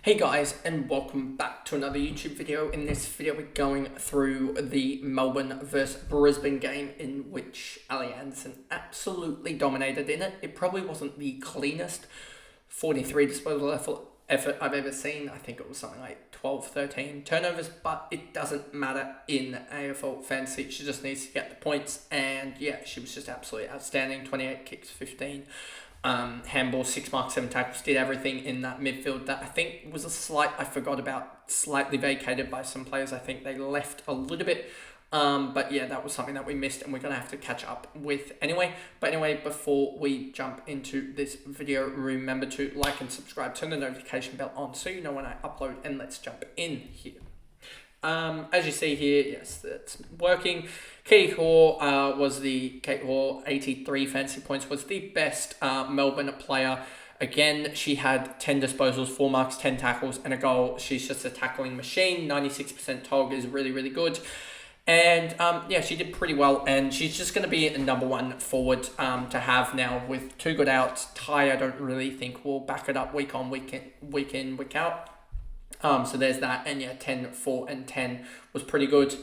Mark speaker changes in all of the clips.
Speaker 1: Hey guys, and welcome back to another YouTube video. In this video, we're going through the Melbourne versus Brisbane game in which Ali Anderson absolutely dominated in it. It probably wasn't the cleanest 43 disposal effort I've ever seen. I think it was something like 12, 13 turnovers, but it doesn't matter in AFL fantasy. She just needs to get the points, and yeah, she was just absolutely outstanding. 28 kicks, 15. Handball, 6 marks, 7 tackles, did everything in that midfield that I think was slightly vacated by some players. I think they left a little bit. But yeah, that was something that we missed and we're going to have to catch up with anyway. But anyway, before we jump into this video, remember to like and subscribe, turn the notification bell on so you know when I upload, and let's jump in here. As you see here, yes, that's working. Kate Hall, 83 fantasy points, was the best Melbourne player. Again, she had 10 disposals, 4 marks, 10 tackles, and a goal. She's just a tackling machine. 96% TOG is really, really good. And yeah, she did pretty well, and she's just going to be a number one forward to have now with 2 good outs. Ty, I don't really think will back it up week in, week out. So there's that, and yeah, 10, 4, and 10 was pretty good.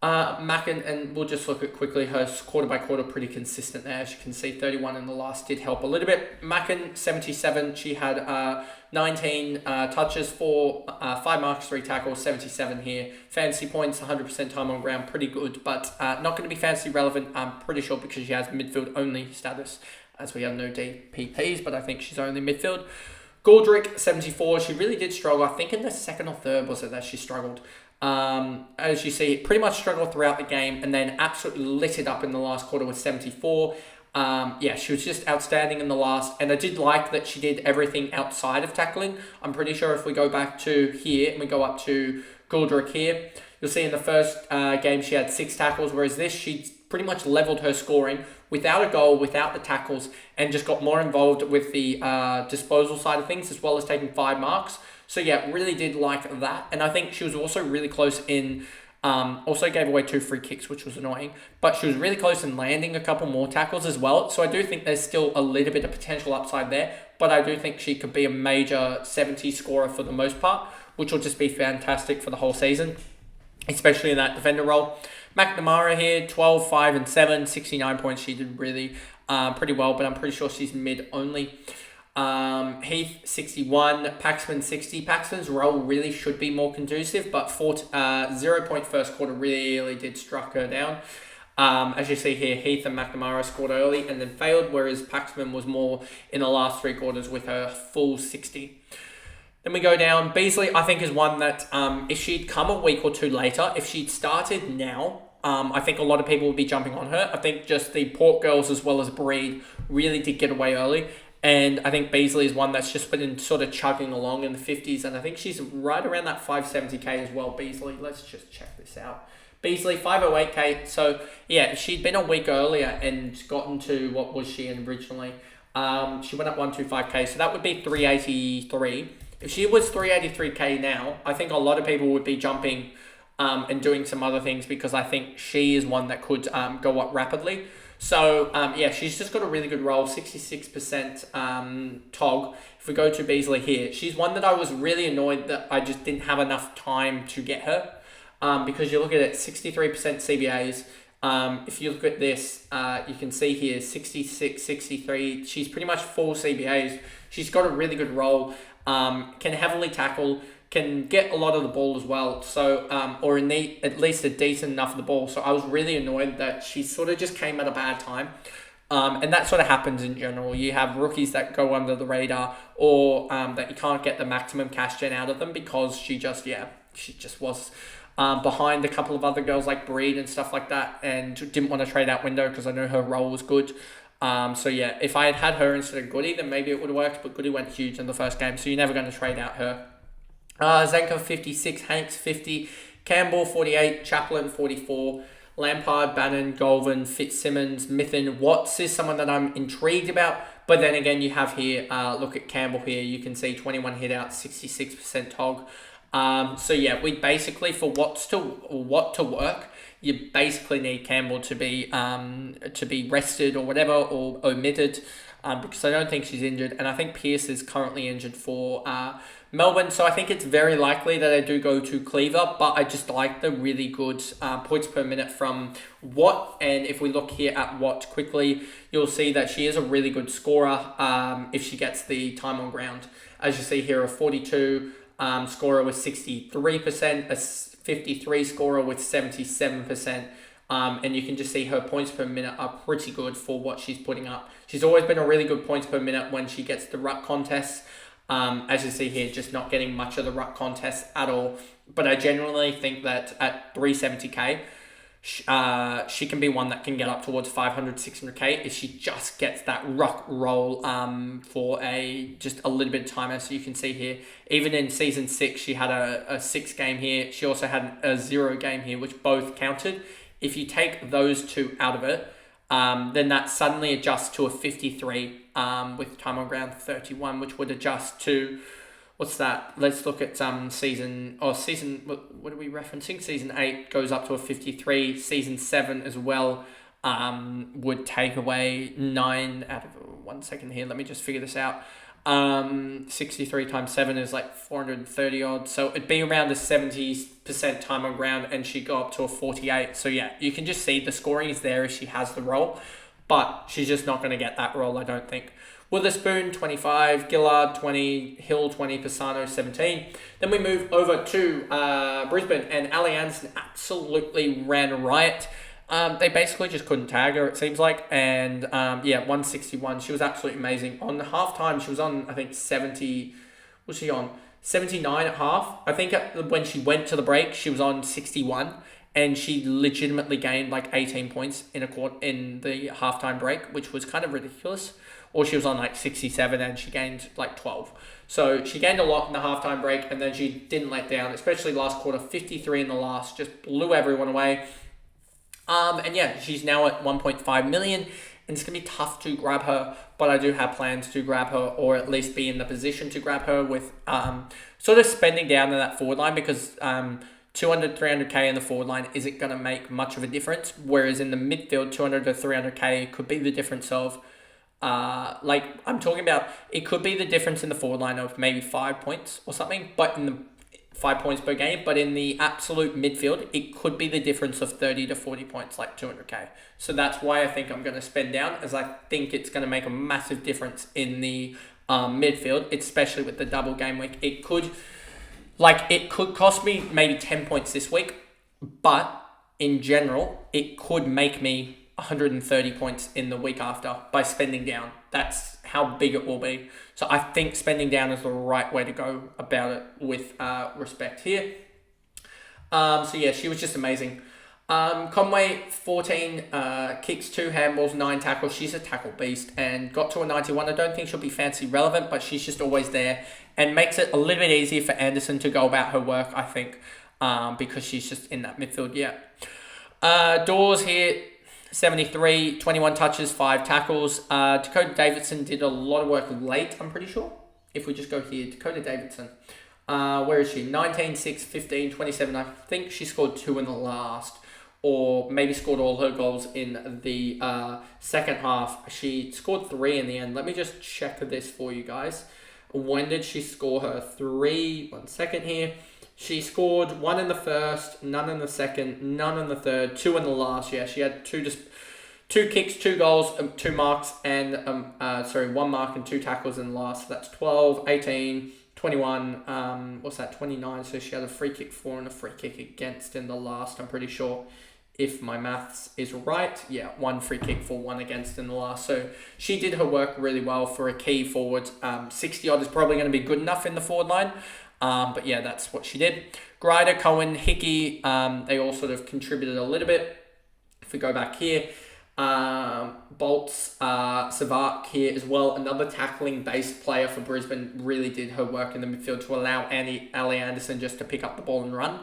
Speaker 1: Mackin, and we'll just look at quickly her quarter by quarter, pretty consistent there. As you can see, 31 in the last did help a little bit. Mackin, 77, she had 19 touches for 5 marks, 3 tackles, 77 here. Fantasy points, 100% time on ground, pretty good, but not going to be fantasy relevant, I'm pretty sure, because she has midfield only status, as we have no DPPs, but I think she's only midfield. Goldrick, 74, she really did struggle. I think in the second or third was it that she struggled. As you see, pretty much struggled throughout the game and then absolutely lit it up in the last quarter with 74. Yeah, she was just outstanding in the last, and I did like that she did everything outside of tackling. I'm pretty sure if we go back to here and we go up to Goldrick here, you'll see in the first game she had 6 tackles, whereas this, she pretty much leveled her scoring without a goal, without the tackles, and just got more involved with the disposal side of things, as well as taking 5 marks. So yeah, really did like that. And I think she was also really close in, also gave away 2 free kicks, which was annoying, but she was really close in landing a couple more tackles as well. So I do think there's still a little bit of potential upside there, but I do think she could be a major 70 scorer for the most part, which will just be fantastic for the whole season, especially in that defender role. McNamara here, 12, 5, and 7, 69 points. She did really pretty well, but I'm pretty sure she's mid only. Heath, 61, Paxman, 60. Paxman's role really should be more conducive, but 0 point first quarter really did struck her down. As you see here, Heath and McNamara scored early and then failed, whereas Paxman was more in the last 3 quarters with her full 60. Then we go down. Beasley, I think, is one that if she'd come a week or 2 later, if she'd started now, I think a lot of people would be jumping on her. I think just the Port girls as well as Breed really did get away early. And I think Beasley is one that's just been sort of chugging along in the 50s. And I think she's right around that 570k as well, Beasley. Let's just check this out. Beasley, 508k. So, yeah, she'd been a week earlier and gotten to, what was she in originally? She went up 125k. So that would be 383. If she was 383k now, I think a lot of people would be jumping and doing some other things, because I think she is one that could go up rapidly. So, yeah, she's just got a really good role, 66% TOG. If we go to Beasley here, she's one that I was really annoyed that I just didn't have enough time to get her, because you look at it, 63% CBAs. If you look at this, you can see here, 66, 63. She's pretty much full CBAs. She's got a really good role, can heavily tackle, can get a lot of the ball as well, so or at least a decent enough of the ball. So I was really annoyed that she sort of just came at a bad time, and that sort of happens in general. You have rookies that go under the radar, or that you can't get the maximum cash gen out of them because she just was behind a couple of other girls like Breed and stuff like that, and didn't want to trade out window because I know her role was good. So yeah, if I had her instead of Goody, then maybe it would have worked, but Goody went huge in the first game, so you're never going to trade out her. Zenka, 56, Hanks, 50, Campbell, 48, Chaplin, 44, Lampard, Bannon, Golvan, Fitzsimmons, Mithen, Watts is someone that I'm intrigued about, but then again, you have here, look at Campbell here, you can see 21 hit out, 66% TOG. So yeah, we basically, for what to work, you basically need Campbell to be rested or whatever, or omitted. because I don't think she's injured, and I think Pearce is currently injured for Melbourne, so I think it's very likely that they do go to Cleaver, but I just like the really good points per minute from Watt, and if we look here at Watt quickly, you'll see that she is a really good scorer if she gets the time on ground. As you see here, a 42 scorer with 63%, a 53 scorer with 77%. And you can just see her points per minute are pretty good for what she's putting up. She's always been a really good points per minute when she gets the ruck contests. As you see here, just not getting much of the ruck contests at all. But I genuinely think that at 370k, she can be one that can get up towards 500, 600k if she just gets that ruck roll for just a little bit of time. As you can see here, even in season 6, she had a 6 game here. She also had a 0 game here, which both counted. If you take those two out of it, then that suddenly adjusts to a 53 with time on ground 31, which would adjust to, what's that? Let's look at season, what are we referencing? Season 8 goes up to a 53. Season 7 as well would take away 9 out of, 1 second here, let me just figure this out. 63 times 7 is like 430 odd, so it'd be around a 70% time on ground, and she'd go up to a 48. So yeah, you can just see the scoring is there if she has the role, but she's just not going to get that role, I don't think. Witherspoon 25, Gillard 20, Hill 20, Pisano 17. Then we move over to Brisbane, and Ali Anderson absolutely ran riot. They basically just couldn't tag her, it seems like. And 161. She was absolutely amazing. On halftime, she was on, I think, 70. Was she on 79 at half? I think when she went to the break, she was on 61. And she legitimately gained like 18 points in the halftime break, which was kind of ridiculous. Or she was on like 67 and she gained like 12. So she gained a lot in the halftime break, and then she didn't let down, especially last quarter. 53 in the last, just blew everyone away. And yeah, she's now at 1.5 million, and it's going to be tough to grab her, but I do have plans to grab her, or at least be in the position to grab her with sort of spending down to that forward line, because 200, 300k in the forward line isn't going to make much of a difference, whereas in the midfield, 200 to 300k could be the difference of, I'm talking about, it could be the difference in the forward line of maybe 5 points or something, but in the 5 points per game, but in the absolute midfield, it could be the difference of 30 to 40 points, like 200k. So that's why I think I'm going to spend down, as I think it's going to make a massive difference in the midfield, especially with the double game week. It could cost me maybe 10 points this week, but in general, it could make me 130 points in the week after by spending down. That's how big it will be. So I think spending down is the right way to go about it with respect here. So yeah, she was just amazing. Conway, 14 kicks, 2 handballs, 9 tackles. She's a tackle beast and got to a 91. I don't think she'll be fancy relevant, but she's just always there and makes it a little bit easier for Anderson to go about her work, I think, because she's just in that midfield. Yeah. Dawes here, 73, 21 touches, 5 tackles. Dakota Davidson did a lot of work late, I'm pretty sure. If we just go here, Dakota Davidson. Where is she? 19, 6, 15, 27. I think she scored 2 in the last, or maybe scored all her goals in the second half. She scored 3 in the end. Let me just check this for you guys. When did she score her 3? 1 second here. She scored 1 in the first, none in the second, none in the third, 2 in the last. Yeah, she had 2 kicks, 2 goals, 2 marks, and 1 mark and 2 tackles in the last. So that's 12, 18, 21, 29. So she had a free kick for and a free kick against in the last, I'm pretty sure, if my maths is right. Yeah, 1 free kick for, 1 against in the last. So she did her work really well for a key forward. 60 odd is probably going to be good enough in the forward line. But yeah, that's what she did. Grider, Cohen, Hickey, they all sort of contributed a little bit. If we go back here, Bolts, Savak here as well. Another tackling-based player for Brisbane, really did her work in the midfield to allow Ali Anderson just to pick up the ball and run.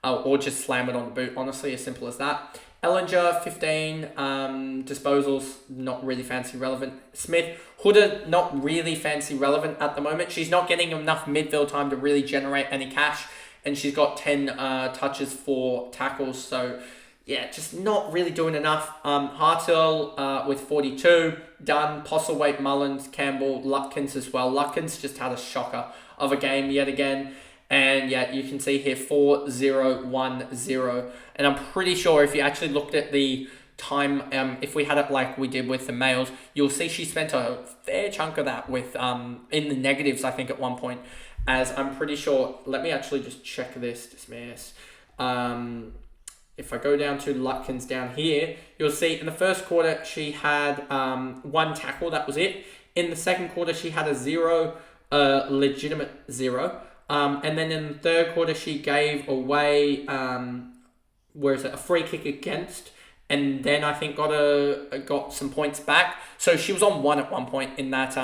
Speaker 1: Or just slam it on the boot, honestly, as simple as that. Ellinger, 15, disposals, not really fancy relevant. Smith, Hooder, not really fancy relevant at the moment. She's not getting enough midfield time to really generate any cash, and she's got 10 touches for tackles, so yeah, just not really doing enough. Hartwell with 42, Dunn, Postlewaite, Mullins, Campbell, Lutkins as well. Lutkins just had a shocker of a game yet again. And yeah, you can see here 4-0-1-0. And I'm pretty sure if you actually looked at the time, if we had it like we did with the males, you'll see she spent a fair chunk of that with in the negatives, I think, at one point. As I'm pretty sure, let me actually just check this, dismiss. If I go down to Lutkins down here, you'll see in the first quarter she had one tackle, that was it. In the second quarter she had a zero, legitimate zero. And then in the third quarter she gave away, a free kick against, and then I think got some points back. So she was on one at one point in that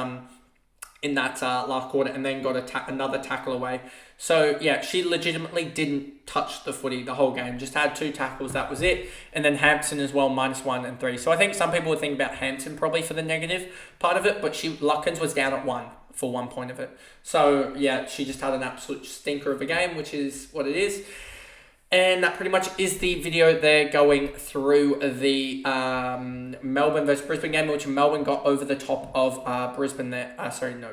Speaker 1: last quarter, and then got another tackle away. So yeah, she legitimately didn't touch the footy the whole game. Just had 2 tackles, that was it. And then Hampson as well, -1 and 3. So I think some people would think about Hampson probably for the negative part of it, but Lutkins was down at 1 for 1 point of it. So yeah, she just had an absolute stinker of a game, which is what it is. And that pretty much is the video there going through the Melbourne versus Brisbane game, which Melbourne got over the top of Brisbane there.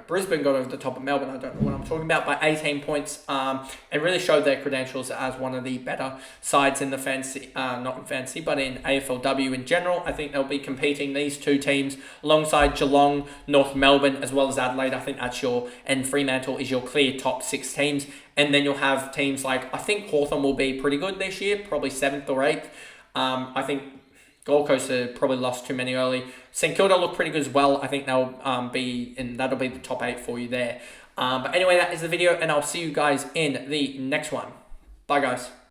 Speaker 1: Brisbane got over the top of Melbourne. I don't know what I'm talking about, by 18 points. And really showed their credentials as one of the better sides in the fantasy, not in fantasy, but in AFLW in general. I think they'll be competing, these 2 teams, alongside Geelong, North Melbourne, as well as Adelaide. I think that's and Fremantle is your clear top 6 teams. And then you'll have teams like, I think Hawthorn will be pretty good this year, probably 7th or 8th. I think Gold Coast have probably lost too many early. St Kilda look pretty good as well. I think they'll that'll be the top 8 for you there. But anyway, that is the video, and I'll see you guys in the next one. Bye, guys.